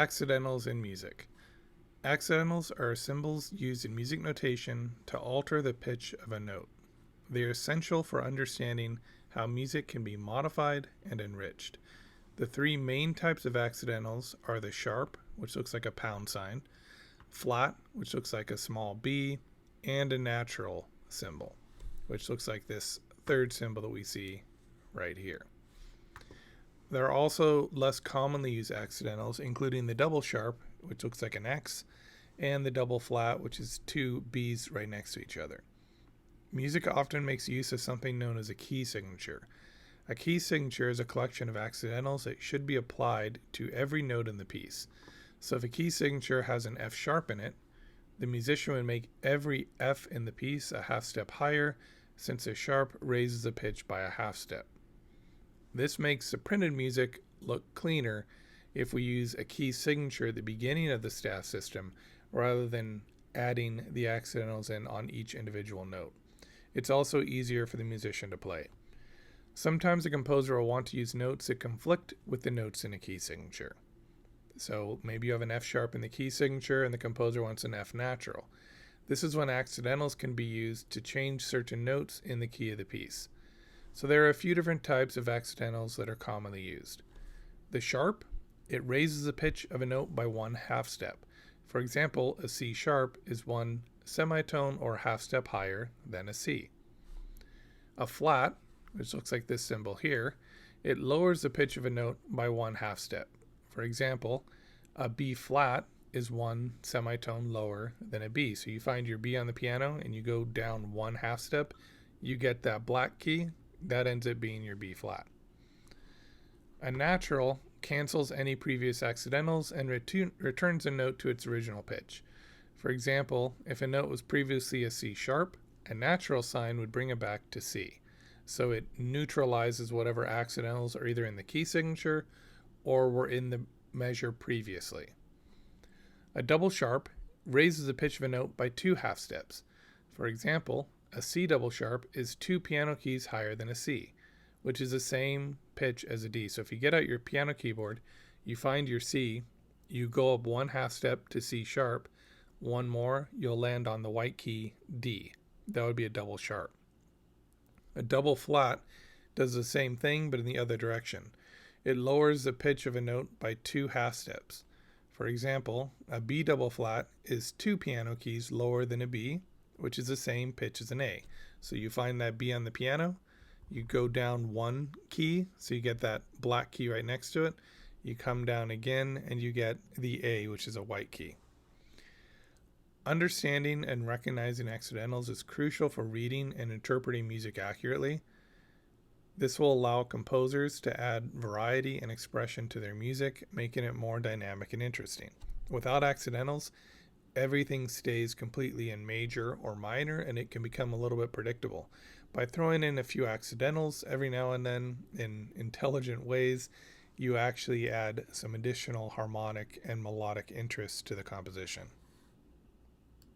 Accidentals in music. Accidentals are symbols used in music notation to alter the pitch of a note. They are essential for understanding how music can be modified and enriched. The three main types of accidentals are the sharp, which looks like a pound sign, flat, which looks like a small b, and a natural symbol, which looks like this third symbol that we see right here. There are also less commonly used accidentals, including the double sharp, which looks like an X, and the double flat, which is two B's right next to each other. Music often makes use of something known as a key signature. A key signature is a collection of accidentals that should be applied to every note in the piece. So if a key signature has an F sharp in it, the musician would make every F in the piece a half step higher, since a sharp raises the pitch by a half step. This makes the printed music look cleaner if we use a key signature at the beginning of the staff system rather than adding the accidentals in on each individual note. It's also easier for the musician to play. Sometimes a composer will want to use notes that conflict with the notes in a key signature. So maybe you have an F sharp in the key signature and the composer wants an F natural. This is when accidentals can be used to change certain notes in the key of the piece. So there are a few different types of accidentals that are commonly used. The sharp, it raises the pitch of a note by one half step. For example, a C sharp is one semitone or half step higher than a C. A flat, which looks like this symbol here, it lowers the pitch of a note by one half step. For example, a B flat is one semitone lower than a B. So you find your B on the piano and you go down one half step, you get that black key, that ends up being your B flat. A natural cancels any previous accidentals and returns a note to its original pitch. For example, if a note was previously a C sharp, a natural sign would bring it back to C. So it neutralizes whatever accidentals are either in the key signature or were in the measure previously. A double sharp raises the pitch of a note by two half steps. For example, a C double sharp is two piano keys higher than a C, which is the same pitch as a D. So if you get out your piano keyboard, you find your C, you go up one half step to C sharp, one more, you'll land on the white key D. That would be a double sharp. A double flat does the same thing but in the other direction. It lowers the pitch of a note by two half steps. For example, a B double flat is two piano keys lower than a B, which is the same pitch as an A. So you find that B on the piano, you go down one key, so you get that black key right next to it. You come down again and you get the A, which is a white key. Understanding and recognizing accidentals is crucial for reading and interpreting music accurately. This will allow composers to add variety and expression to their music, making it more dynamic and interesting. Without accidentals, everything stays completely in major or minor, and it can become a little bit predictable. By throwing in a few accidentals every now and then in intelligent ways, you actually add some additional harmonic and melodic interest to the composition.